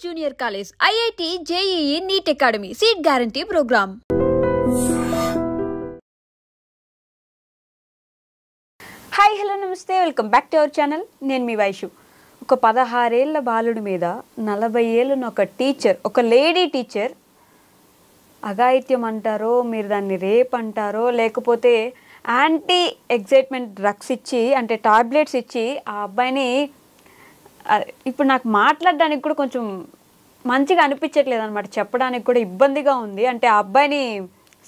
Junior College, IIT, JEE, NEET Academy, Seat Guarantee Program. Hi hello నమస్తే welcome back to our channel. నేను మీ వైషు. ఒక 16 ఏళ్ల బాలుడి మీద 40 ఏళ్ళను ఒక టీచర్, ఒక లేడీ టీచర్ అఘాయిత్యం అంటారో, మీరు దాన్ని రేప్ అంటారో, లేకపోతే యాంటీ ఎగ్జైట్మెంట్ డ్రగ్స్ ఇచ్చి అంటే టాబ్లెట్స్ ఇచ్చి ఆ అబ్బాయిని ఇప్పుడు నాకు మాట్లాడడానికి కూడా కొంచెం మంచిగా అనిపించట్లేదు అనమాట. చెప్పడానికి కూడా ఇబ్బందిగా ఉంది. అంటే ఆ అబ్బాయిని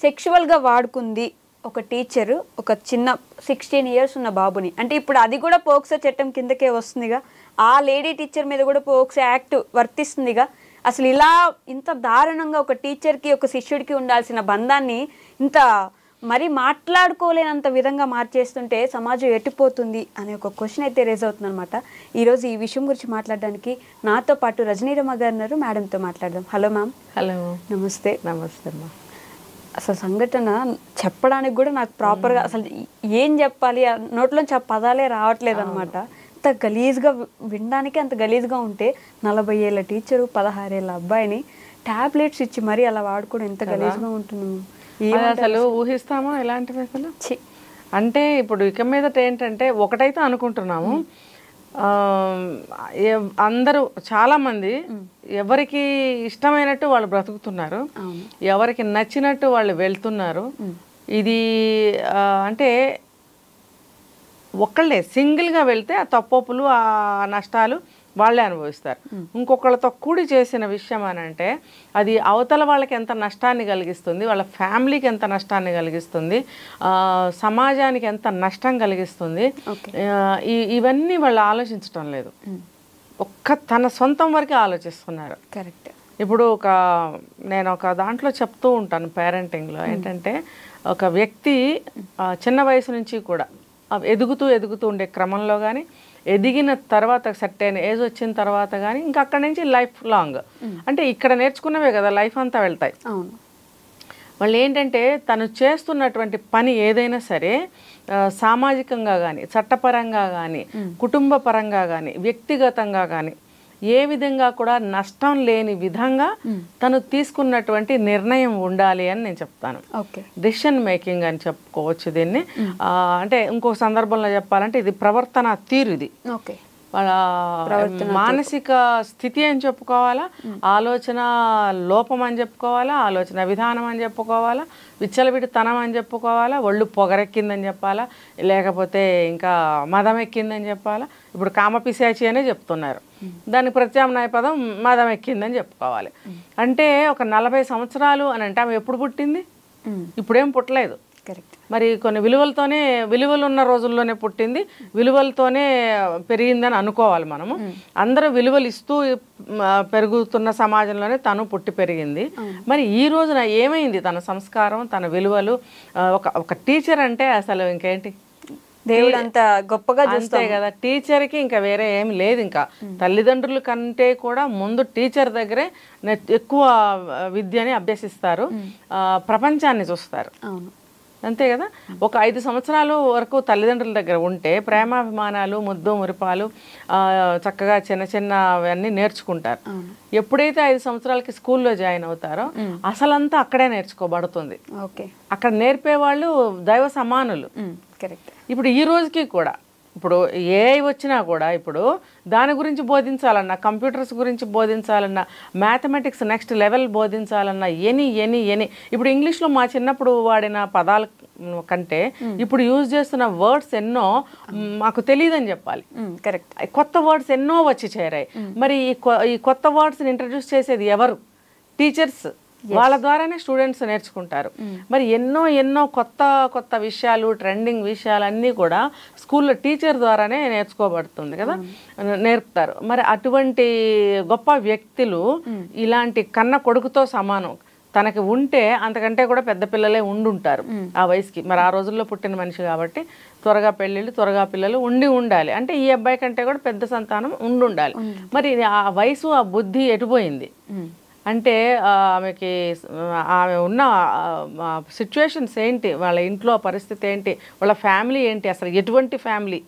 సెక్షువల్గా వాడుకుంది ఒక టీచరు, ఒక చిన్న 16 ఇయర్స్ ఉన్న బాబుని. అంటే ఇప్పుడు అది కూడా పోక్సో చట్టం కిందకే వస్తుందిగా. ఆ లేడీ టీచర్ మీద కూడా పోక్సో యాక్ట్ వర్తిస్తుందిగా. అసలు ఇలా ఇంత దారుణంగా ఒక టీచర్కి ఒక శిష్యుడికి ఉండాల్సిన బంధాన్ని ఇంత మరి మాట్లాడుకోలేనంత విధంగా మార్చేస్తుంటే సమాజం ఎట్టిపోతుంది అనే ఒక క్వశ్చన్ అయితే రేజ్ అవుతుంది అనమాట. ఈరోజు ఈ విషయం గురించి మాట్లాడడానికి నాతో పాటు రజనీరమ్మ గారు ఉన్నారు. మేడంతో మాట్లాడదాం. Hello ma'am. హలో, నమస్తే. నమస్తే అమ్మా. అసలు సంఘటన చెప్పడానికి కూడా నాకు ప్రాపర్గా అసలు ఏం చెప్పాలి, నోట్లోంచి ఆ పదాలే రావట్లేదు అనమాట. అంత గలీజ్గా, వినడానికి అంత గలీజ్గా ఉంటే 40 ఏళ్ళ టీచరు 16 ఏళ్ళ అబ్బాయిని టాబ్లెట్స్ ఇచ్చి మరీ అలా వాడుకోవడం ఎంత గలీజ్గా ఉంటుంది. అసలు ఊహిస్తామా ఇలాంటివి? అసలు అంటే ఇప్పుడు ఇక మీదట ఏంటంటే ఒకటైతే అనుకుంటున్నాము, అందరూ చాలా మంది ఎవరికి ఇష్టమైనట్టు వాళ్ళు బ్రతుకుతున్నారు, ఎవరికి నచ్చినట్టు వాళ్ళు వెళ్తున్నారు. ఇది అంటే ఒక్కళ్ళే సింగిల్గా వెళ్తే ఆ తప్పొప్పులు, ఆ నష్టాలు వాళ్ళే అనుభవిస్తారు. ఇంకొకళ్ళతో కూడి చేసిన విషయం అని అంటే అది అవతల వాళ్ళకి ఎంత నష్టాన్ని కలిగిస్తుంది, వాళ్ళ ఫ్యామిలీకి ఎంత నష్టాన్ని కలిగిస్తుంది, సమాజానికి ఎంత నష్టం కలిగిస్తుంది, ఇవన్నీ వాళ్ళు ఆలోచించడం లేదు. తన సొంతం వరకే ఆలోచిస్తున్నారు. కరెక్ట్. ఇప్పుడు నేను ఒక దాంట్లో చెప్తూ ఉంటాను పేరెంటింగ్లో ఏంటంటే, ఒక వ్యక్తి చిన్న వయసు నుంచి కూడా ఎదుగుతూ ఉండే క్రమంలో కానీ, ఎదిగిన తర్వాత సర్టెన్ ఏజ్ వచ్చిన తర్వాత కానీ, ఇంకా అక్కడి నుంచి లైఫ్ లాంగ్ అంటే ఇక్కడ నేర్చుకున్నవే కదా లైఫ్ అంతా వెళ్తాయి. వాళ్ళు ఏంటంటే తను చేస్తున్నటువంటి పని ఏదైనా సరే సామాజికంగా కానీ, చట్టపరంగా కానీ, కుటుంబ పరంగా కానీ, వ్యక్తిగతంగా కానీ ఏ విధంగా కూడా నష్టం లేని విధంగా తను తీసుకున్నటువంటి నిర్ణయం ఉండాలి అని నేను చెప్తాను. డెసిషన్ మేకింగ్ అని చెప్పుకోవచ్చు దీన్ని. అంటే ఇంకో సందర్భంలో చెప్పాలంటే ఇది ప్రవర్తన తీరు, ఇది వాళ్ళ మానసిక స్థితి అని చెప్పుకోవాలా, ఆలోచన లోపం అని చెప్పుకోవాలా, ఆలోచన విధానం అని చెప్పుకోవాలా, విచ్చలవిడితనం అని చెప్పుకోవాలా, ఒళ్ళు పొగరెక్కిందని చెప్పాలా, లేకపోతే ఇంకా మదం ఎక్కిందని చెప్పాలా. ఇప్పుడు కామపిశాచి అనే చెప్తున్నారు, దానికి ప్రత్యామ్నాయ పదం మదం ఎక్కిందని చెప్పుకోవాలి. అంటే ఒక 40 సంవత్సరాలు అని అంటే ఆమె ఎప్పుడు పుట్టింది? ఇప్పుడేం పుట్టలేదు. మరి కొన్ని విలువలు ఉన్న రోజుల్లోనే పుట్టింది, విలువలతోనే పెరిగిందని అనుకోవాలి మనము. అందరూ విలువలు ఇస్తూ పెరుగుతున్న సమాజంలోనే తను పుట్టి పెరిగింది. మరి ఈ రోజున ఏమైంది తన సంస్కారం, తన విలువలు? ఒక టీచర్ అంటే అసలు ఇంకేంటి, దేవుడు అంత గొప్పగా చూస్తాయి కదా. టీచర్కి ఇంకా వేరే ఏమి లేదు. ఇంకా తల్లిదండ్రుల కంటే కూడా ముందు టీచర్ దగ్గరే ఎక్కువ విద్యని అభ్యసిస్తారు, ప్రపంచాన్ని చూస్తారు. అంతే కదా. ఒక 5 సంవత్సరాలు వరకు తల్లిదండ్రుల దగ్గర ఉంటే ప్రేమాభిమానాలు, ముద్దు మురిపాలు, చక్కగా చిన్నవన్నీ నేర్చుకుంటారు. ఎప్పుడైతే 5 సంవత్సరాలకి స్కూల్లో జాయిన్ అవుతారో అసలంతా అక్కడే నేర్చుకోబడుతుంది. అక్కడ నేర్పేవాళ్ళు దైవ సమానులు. ఇప్పుడు ఈ రోజుకి కూడా ఇప్పుడు ఏఐ వచ్చినా కూడా ఇప్పుడు దాని గురించి బోధించాలన్నా, కంప్యూటర్స్ గురించి బోధించాలన్నా, మ్యాథమెటిక్స్ నెక్స్ట్ లెవెల్ బోధించాలన్నా, ఎనీ ఇప్పుడు ఇంగ్లీష్లో మా చిన్నప్పుడు వాడిన పదాల కంటే ఇప్పుడు యూజ్ చేస్తున్న వర్డ్స్ ఎన్నో మాకు తెలియదని చెప్పాలి. కరెక్ట్. కొత్త వర్డ్స్ ఎన్నో వచ్చి చేరాయి. మరి ఈ కొత్త వర్డ్స్ని ఇంట్రడ్యూస్ చేసేది ఎవరు? టీచర్స్. వాళ్ళ ద్వారానే స్టూడెంట్స్ నేర్చుకుంటారు. మరి ఎన్నో కొత్త విషయాలు, ట్రెండింగ్ విషయాలు అన్నీ కూడా స్కూల్లో టీచర్ ద్వారానే నేర్చుకోబడుతుంది కదా, నేర్పుతారు. మరి అటువంటి గొప్ప వ్యక్తులు ఇలాంటి కన్న కొడుకుతో సమానం. తనకి ఉంటే అంతకంటే కూడా పెద్ద పిల్లలే ఉండుంటారు ఆ వయసుకి. మరి ఆ రోజుల్లో పుట్టిన మనిషి కాబట్టి త్వరగా పెళ్ళిళ్ళు, త్వరగా పిల్లలు ఉండాలి. అంటే ఈ అబ్బాయి కంటే కూడా పెద్ద సంతానం ఉండాలి. మరి ఆ వయసు, ఆ బుద్ధి ఎటుపోయింది అంటే ఆమె ఉన్న సిచ్యువేషన్స్ ఏంటి, వాళ్ళ ఇంట్లో పరిస్థితి ఏంటి, వాళ్ళ ఫ్యామిలీ ఏంటి, అసలు ఎటువంటి ఫ్యామిలీ,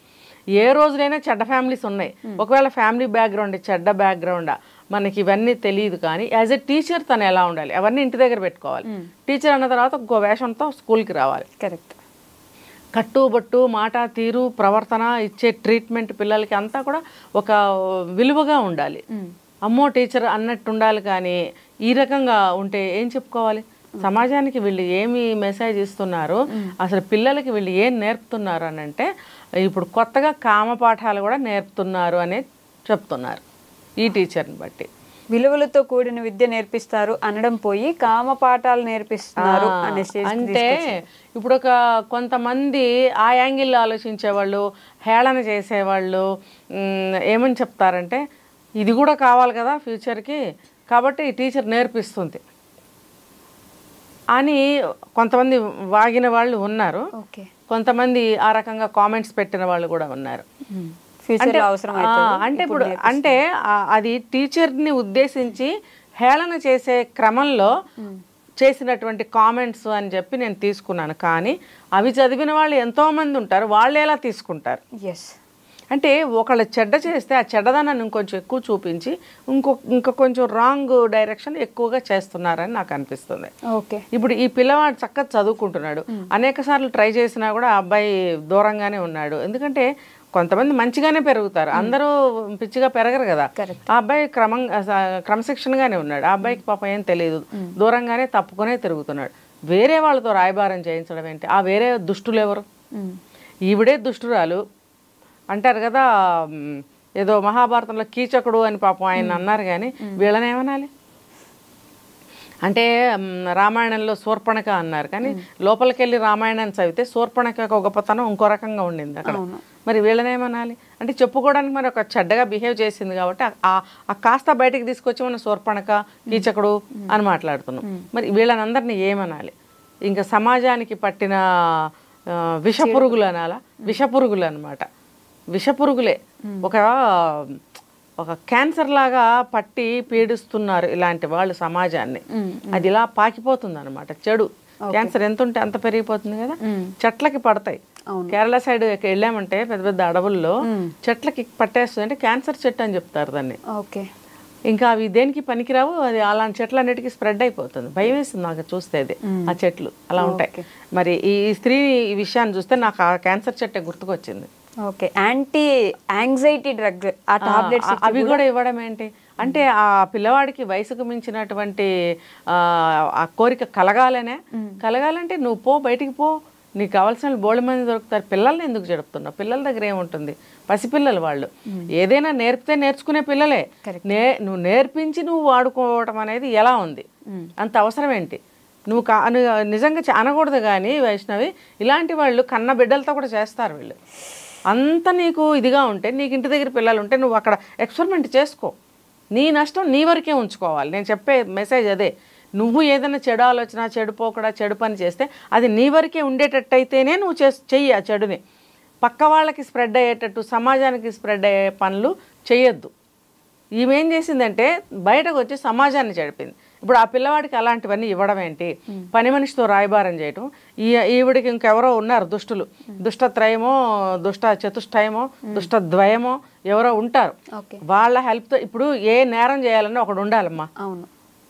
ఏ రోజునైనా చెడ్డ ఫ్యామిలీస్ ఉన్నాయి. ఒకవేళ ఫ్యామిలీ బ్యాక్గ్రౌండ్ చెడ్డ బ్యాక్గ్రౌండా, మనకి ఇవన్నీ తెలియదు. కానీ యాజ్ ఎ టీచర్ తను ఎలా ఉండాలి అవన్నీ ఇంటి దగ్గర పెట్టుకోవాలి. టీచర్ అన్న తర్వాత ఇంకో వేషంతో స్కూల్కి రావాలి. కరెక్ట్. కట్టుబట్టు, మాట తీరు, ప్రవర్తన, ఇచ్చే ట్రీట్మెంట్ పిల్లలకి అంతా కూడా ఒక విలువగా ఉండాలి. అమ్మో టీచర్ అన్నట్టు ఉండాలి. కానీ ఈ రకంగా ఉంటే ఏం చెప్పుకోవాలి? సమాజానికి వీళ్ళు ఏమి మెసేజ్ ఇస్తున్నారు, అసలు పిల్లలకి వీళ్ళు ఏం నేర్పుతున్నారు అని అంటే ఇప్పుడు కొత్తగా కామపాఠాలు కూడా నేర్పుతున్నారు అని చెప్తున్నారు ఈ టీచర్ని బట్టి. విలువలతో కూడిన విద్య నేర్పిస్తారు అనడం పోయి కామ పాఠాలు నేర్పిస్తున్నారు అనే అంటే ఇప్పుడు ఒక కొంతమంది ఆ యాంగిల్లో ఆలోచించేవాళ్ళు, హేళన చేసేవాళ్ళు ఏమని చెప్తారంటే ఇది కూడా కావాలి కదా ఫ్యూచర్కి, కాబట్టి ఈ టీచర్ నేర్పిస్తుంది అని కొంతమంది వాగిన వాళ్ళు ఉన్నారు. కొంతమంది ఆ రకంగా కామెంట్స్ పెట్టిన వాళ్ళు కూడా ఉన్నారు. అంటే ఇప్పుడు అంటే అది టీచర్ని ఉద్దేశించి హేళన చేసే క్రమంలో చేసినటువంటి కామెంట్స్ అని చెప్పి నేను తీసుకున్నాను. కానీ అవి చదివిన వాళ్ళు ఎంతోమంది ఉంటారు, వాళ్ళు ఎలా తీసుకుంటారు? అంటే ఒకళ్ళు చెడ్డ చేస్తే ఆ చెడ్డదనాన్ని ఇంకొంచెం ఎక్కువ చూపించి ఇంకా కొంచెం రాంగ్ డైరెక్షన్ ఎక్కువగా చేస్తున్నారని నాకు అనిపిస్తుంది. ఇప్పుడు ఈ పిల్లవాడు చక్కగా చదువుకుంటున్నాడు, అనేక సార్లు ట్రై చేసినా కూడా ఆ అబ్బాయి దూరంగానే ఉన్నాడు. ఎందుకంటే కొంతమంది మంచిగానే పెరుగుతారు, అందరూ పిచ్చిగా పెరగరు కదా. ఆ అబ్బాయి క్రమశిక్షణగానే ఉన్నాడు. ఆ అబ్బాయికి పాపం ఏం తెలియదు, దూరంగానే తప్పుకునే తిరుగుతున్నాడు. వేరే వాళ్ళతో రాయబారం చేయించడం ఏంటి? ఆ వేరే దుష్టులు ఎవరు? ఈవిడే దుష్టురాలు అంటారు కదా, ఏదో మహాభారతంలో కీచకుడు అని పాపం ఆయన అన్నారు. కానీ వీళ్ళని ఏమనాలి? అంటే రామాయణంలో శూర్పణఖ అన్నారు, కానీ లోపలికి వెళ్ళి రామాయణాన్ని చదివితే శూర్పణఖ గొప్పతనం ఇంకో రకంగా ఉండింది అక్కడ. మరి వీళ్ళనేమనాలి? అంటే చెప్పుకోవడానికి మరి ఒక చెడ్డగా బిహేవ్ చేసింది కాబట్టి ఆ కాస్త బయటకు తీసుకొచ్చి మనం శూర్పణఖ, కీచకుడు అని మాట్లాడుతున్నాం. మరి వీళ్ళనందరినీ ఏమనాలి? ఇంకా సమాజానికి పట్టిన విషపురుగులు అనాలా? విషపురుగులు అనమాట, విషపురుగులే. ఒక క్యాన్సర్ లాగా పట్టి పీడిస్తున్నారు ఇలాంటి వాళ్ళు సమాజాన్ని. అది ఇలా పాకిపోతుంది అనమాట. చెడు క్యాన్సర్ ఎంత ఉంటే అంత పెరిగిపోతుంది కదా. చెట్లకి పడతాయి. కేరళ సైడ్ వెళ్ళామంటే పెద్ద పెద్ద అడవుల్లో చెట్లకి పట్టేస్తుంది. అంటే క్యాన్సర్ చెట్టు అని చెప్తారు దాన్ని. ఇంకా అవి దేనికి పనికిరావు. అది అలాంటి చెట్లన్నిటికీ స్ప్రెడ్ అయిపోతుంది. భయం వేస్తుంది నాకు చూస్తే. అది ఆ చెట్లు అలా ఉంటాయి. మరి ఈ స్త్రీ ఈ విషయాన్ని చూస్తే నాకు ఆ క్యాన్సర్ చెట్టే గుర్తుకొచ్చింది. యాంటీ యాంగ్జైటీ డ్రగ్ ఆ టాబ్లెట్స్ అవి కూడా ఇవ్వడం ఏంటి అంటే ఆ పిల్లవాడికి వయసుకు మించినటువంటి ఆ కోరిక కలగాలంటే నువ్వు పో, బయటికి పో, నీకు కావాల్సిన బోళ్ళ మంది దొరుకుతారు. పిల్లల్ని ఎందుకు జరుపుతున్నావు? పిల్లల దగ్గర ఏముంటుంది? పసిపిల్లలు వాళ్ళు. ఏదైనా నేర్పితే నేర్చుకునే పిల్లలే. నువ్వు నేర్పించి నువ్వు వాడుకోవటం అనేది ఎలా ఉంది? అంత అవసరం ఏంటి? నువ్వు నిజంగా అనకూడదు. కానీ వైష్ణవి, ఇలాంటి వాళ్ళు కన్న బిడ్డలతో కూడా చేస్తారు వీళ్ళు. అంత నీకు ఇదిగా ఉంటే, నీకు ఇంటి దగ్గర పిల్లలు ఉంటే నువ్వు అక్కడ ఎక్స్పెరిమెంట్ చేసుకో. నీ నష్టం నీ వరకే ఉంచుకోవాలి. నేను చెప్పే మెసేజ్ అదే. నువ్వు ఏదైనా చెడు ఆలోచన, చెడుపోకడా, చెడు పని చేస్తే అది నీ వరకే ఉండేటట్టయితేనే నువ్వు చెయ్యి ఆ చెడుని. పక్క వాళ్ళకి స్ప్రెడ్ అయ్యేటట్టు, సమాజానికి స్ప్రెడ్ అయ్యే పనులు చేయొద్దు. ఈమెం చేసిందంటే బయటకు వచ్చి సమాజాన్ని చెడిపింది. ఇప్పుడు ఆ పిల్లవాడికి అలాంటివన్నీ ఇవ్వడం ఏంటి? పని మనిషితో రాయబారం చేయటం. ఈవిడికి ఇంకెవరో ఉన్నారు దుష్టులు, దుష్టత్రయమో, దుష్ట చతుష్టయమో, దుష్టద్వయమో ఎవరో ఉంటారు. వాళ్ళ హెల్ప్తో ఇప్పుడు ఏ నేరం చేయాలన్నా ఒకడు ఉండాలమ్మా. అవును.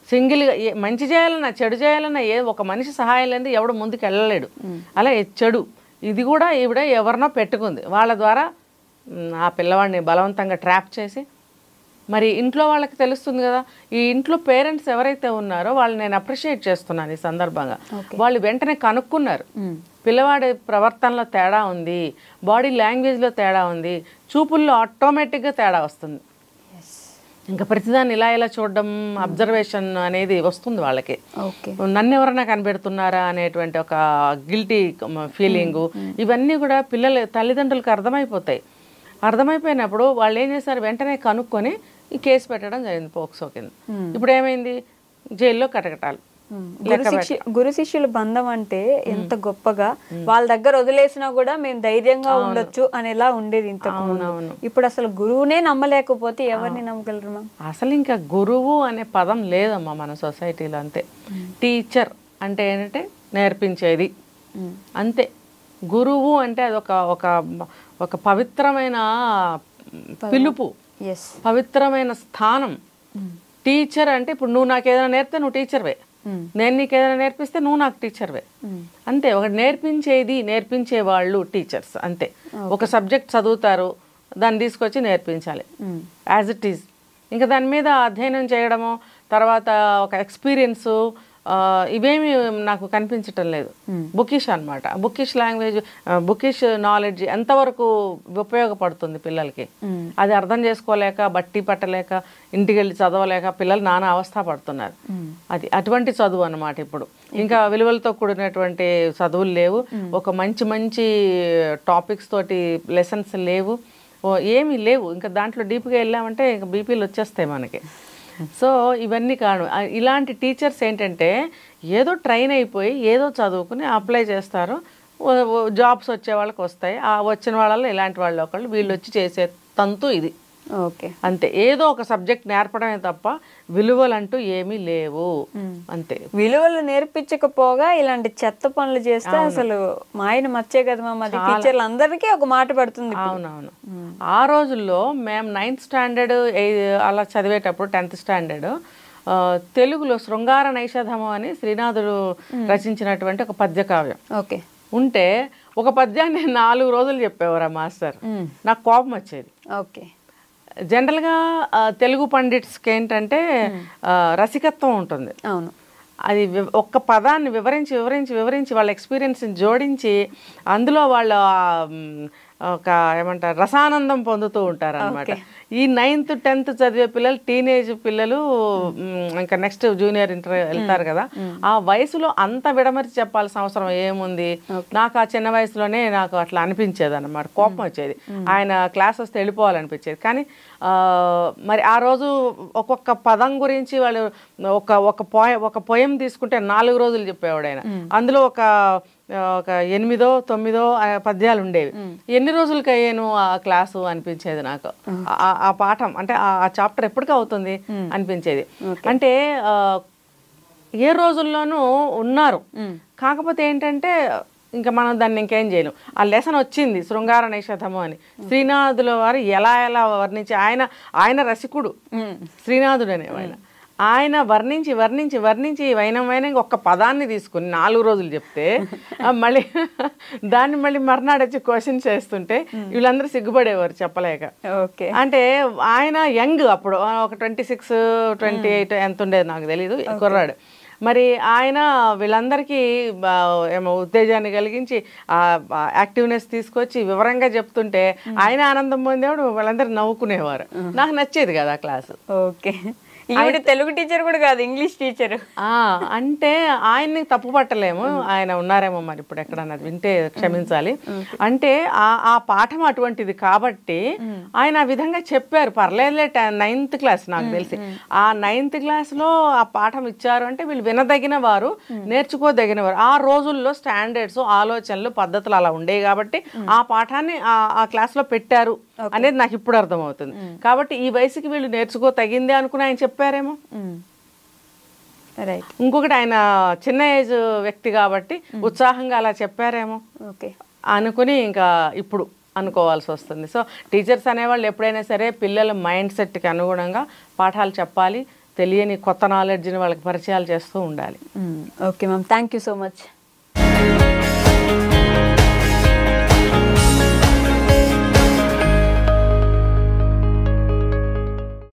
సింగిల్గా మంచి చేయాలన్నా చెడు చేయాలన్నా ఒక మనిషి సహాయం లేదు, ఎవడు ముందుకు వెళ్ళలేడు. అలా చెడు ఇది కూడా ఈవిడ ఎవరినో పెట్టుకుంది. వాళ్ళ ద్వారా ఆ పిల్లవాడిని బలవంతంగా ట్రాప్ చేసి, మరి ఇంట్లో వాళ్ళకి తెలుస్తుంది కదా. ఈ ఇంట్లో పేరెంట్స్ ఎవరైతే ఉన్నారో వాళ్ళు నేను అప్రిషియేట్ చేస్తున్నాను ఈ సందర్భంగా. వాళ్ళు వెంటనే కనుక్కున్నారు, పిల్లవాడి ప్రవర్తనలో తేడా ఉంది, బాడీ లాంగ్వేజ్లో తేడా ఉంది, చూపుల్లో ఆటోమేటిక్గా తేడా వస్తుంది. ఇంకా ప్రతిదాన్ని ఇలా చూడడం, అబ్జర్వేషన్ అనేది వస్తుంది వాళ్ళకి. నన్ను ఎవరైనా కనిపెడుతున్నారా అనేటువంటి ఒక గిల్టీ ఫీలింగు, ఇవన్నీ కూడా తల్లిదండ్రులకు అర్థమైపోతాయి. అర్థమైపోయినప్పుడు వాళ్ళు ఏం చేస్తారు, వెంటనే కనుక్కొని ఈ కేసు పెట్టడం జరిగింది పోక్సో కింద. ఇప్పుడు ఏమైంది, జైల్లో కటకటాలు. గురు శిష్యుల బంధం అంటే ఎంత గొప్పగా, వాళ్ళ దగ్గర వదిలేసినా కూడా మేము ధైర్యంగా ఉండొచ్చు అనేలా ఉండేది ఇంతకు. ఇప్పుడు అసలు గురువునే నమ్మలేకపోతే ఎవరిని నమ్మగలరు? అసలు ఇంకా గురువు అనే పదం లేదమ్మా మన సొసైటీలో. అంతే. టీచర్ అంటే ఏంటంటే నేర్పించేది, అంతే. గురువు అంటే అదొక ఒక పవిత్రమైన పిలుపు, పవిత్రమైన స్థానం. టీచర్ అంటే ఇప్పుడు నువ్వు నాకు ఏదైనా నేర్పితే నువ్వు టీచర్వే, నేను నీకు ఏదైనా నేర్పిస్తే నువ్వు నాకు టీచర్వే. అంతే, ఒక నేర్పించే వాళ్ళు టీచర్స్ అంతే. ఒక సబ్జెక్ట్ చదువుతారు, దాన్ని తీసుకొచ్చి నేర్పించాలి యాజ్ ఇట్ ఈజ్. ఇంకా దాని మీద అధ్యయనం చేయడము, తర్వాత ఒక ఎక్స్పీరియన్సు, ఇవేమి నాకు కనిపించటం లేదు. బుకిష్ అనమాట. బుకిష్ లాంగ్వేజ్, బుకిష్ నాలెడ్జ్ ఎంతవరకు ఉపయోగపడుతుంది పిల్లలకి? అది అర్థం చేసుకోలేక, బట్టి పట్టలేక, ఇంటికి వెళ్ళి చదవలేక పిల్లలు నానా అవస్థ పడుతున్నారు. అది అటువంటి చదువు అనమాట. ఇప్పుడు ఇంకా విలువలతో కూడినటువంటి చదువులు లేవు, ఒక మంచి మంచి టాపిక్స్ తోటి లెసన్స్ లేవు, ఏమీ లేవు. ఇంకా దాంట్లో డీప్గా వెళ్ళామంటే ఇంకా బీపీలు వచ్చేస్తాయి మనకి. సో ఇవన్నీ కారణం. ఇలాంటి టీచర్స్ ఏంటంటే ఏదో ట్రైన్ అయిపోయి ఏదో చదువుకుని అప్లై చేస్తారు, జాబ్స్ వచ్చే వాళ్ళకి వస్తాయి. ఆ వచ్చిన వాళ్ళలో ఇలాంటి వాళ్ళు ఒకళ్ళు, వీళ్ళు వచ్చి చేసే తంతు ఇది. ఓకే, అంతే. ఏదో ఒక సబ్జెక్ట్ నేర్పడమే తప్ప విలువలు అంటూ ఏమీ లేవు. అంతే. విలువలు నేర్పించకపోగా ఇలాంటి చెత్త పనులు చేస్తే అసలు మా ఆయన మచ్చే కదా మాది టీచర్లు అందరికీ ఒక మాట పడుతుంది. అవునవును. ఆ రోజుల్లో మేము 9th స్టాండర్డ్ అలా చదివేటప్పుడు, 10th స్టాండర్డ్ తెలుగులో శృంగార నైషధము అని శ్రీనాథుడు రచించినటువంటి ఒక పద్య కావ్యం ఓకే ఉంటే, ఒక పద్యాన్ని 4 రోజులు చెప్పేవారు ఆ మాస్టర్. నాకు కోపం వచ్చేది. ఓకే, జనరల్గా తెలుగు పండిట్స్కి ఏంటంటే రసికత్వం ఉంటుంది. అవును. అది ఒక్క పదాన్ని వివరించి వివరించి వివరించి వాళ్ళ ఎక్స్పీరియన్స్ని జోడించి అందులో వాళ్ళ ఒక ఏమంటారు రసానందం పొందుతూ ఉంటారు అనమాట. ఈ 9th 10th చదివే పిల్లలు, టీనేజ్ పిల్లలు, ఇంకా నెక్స్ట్ జూనియర్ ఇంటర్ వెళ్తారు కదా, ఆ వయసులో అంత విడమర్చి చెప్పాల్సిన అవసరం ఏముంది? నాకు ఆ చిన్న వయసులోనే నాకు అట్లా అనిపించేది అనమాట, కోపం వచ్చేది. ఆయన క్లాస్ వస్తే వెళ్ళిపోవాలనిపించేది. కానీ మరి ఆ రోజు ఒక్కొక్క పదం గురించి వాళ్ళు ఒక పోయం తీసుకుంటే 4 రోజులు చెప్పేవాడు ఆయన. అందులో ఒక 8 9 పద్యాలు ఉండేవి. ఎన్ని రోజులకి అయ్యాను ఆ క్లాసు అనిపించేది నాకు. ఆ పాఠం అంటే ఆ చాప్టర్ ఎప్పటికీ అవుతుంది అనిపించేది. అంటే ఏ రోజుల్లోనూ ఉన్నారు. కాకపోతే ఏంటంటే ఇంకా మనం దాన్ని ఇంకేం చేయలేం. ఆ లెసన్ వచ్చింది, శృంగార నైషధము అని. శ్రీనాథుల వారు ఎలా వర్ణించి, ఆయన రసికుడు శ్రీనాథుడు అనేవాడు. ఆయన వర్ణించి వర్ణించి వర్ణించి వైనం ఒక్క పదాన్ని తీసుకుని 4 రోజులు చెప్తే దాన్ని మర్నాడు వచ్చి క్వశ్చన్ చేస్తుంటే వీళ్ళందరూ సిగ్గుపడేవారు చెప్పలేక. ఓకే, అంటే ఆయన యంగ్ అప్పుడు, ఒక 26 28 ఎంత ఉండేది నాకు తెలీదు, కుర్రాడు. మరి ఆయన వీళ్ళందరికీ ఏమో ఉత్తేజాన్ని కలిగించి యాక్టివ్నెస్ తీసుకొచ్చి వివరంగా చెప్తుంటే ఆయన ఆనందం పొందేవాడు, వాళ్ళందరూ నవ్వుకునేవారు. నాకు నచ్చేది కదా క్లాసు. ఓకే, ఈవిడ తెలుగు టీచర్ కూడా కాదు, ఇంగ్లీష్ టీచర్. అంటే ఆయన్ని తప్పు పట్టలేము, ఆయన ఉన్నారేమో మరి ఇప్పుడు ఎక్కడన్నా వింటే క్షమించాలి. అంటే ఆ పాఠం అటువంటిది కాబట్టి ఆయన ఆ విధంగా చెప్పారు. పర్లేదులే, 9th క్లాస్ నాకు తెలిసి. ఆ 9th క్లాస్లో ఆ పాఠం ఇచ్చారు అంటే వీళ్ళు వినదగిన వారు, నేర్చుకోదగిన వారు. ఆ రోజుల్లో స్టాండర్డ్స్, ఆలోచనలు, పద్ధతులు అలా ఉండేవి కాబట్టి ఆ పాఠాన్ని ఆ క్లాస్లో పెట్టారు అనేది నాకు ఇప్పుడు అర్థమవుతుంది. కాబట్టి ఈ వయసుకి వీళ్ళు నేర్చుకోదగిందే అనుకుని ఆయన చెప్పారేమో. రైట్. ఇంకొకటి, ఆయన చిన్న ఏజ్ వ్యక్తి కాబట్టి ఉత్సాహంగా అలా చెప్పారేమో అనుకుని ఇంకా ఇప్పుడు అనుకోవాల్సి వస్తుంది. సో టీచర్స్ అనేవాళ్ళు ఎప్పుడైనా సరే పిల్లల మైండ్ సెట్కి అనుగుణంగా పాఠాలు చెప్పాలి, తెలియని కొత్త నాలెడ్జ్ని వాళ్ళకి పరిచయాలు చేస్తూ ఉండాలి. Okay ma'am, thank you so much.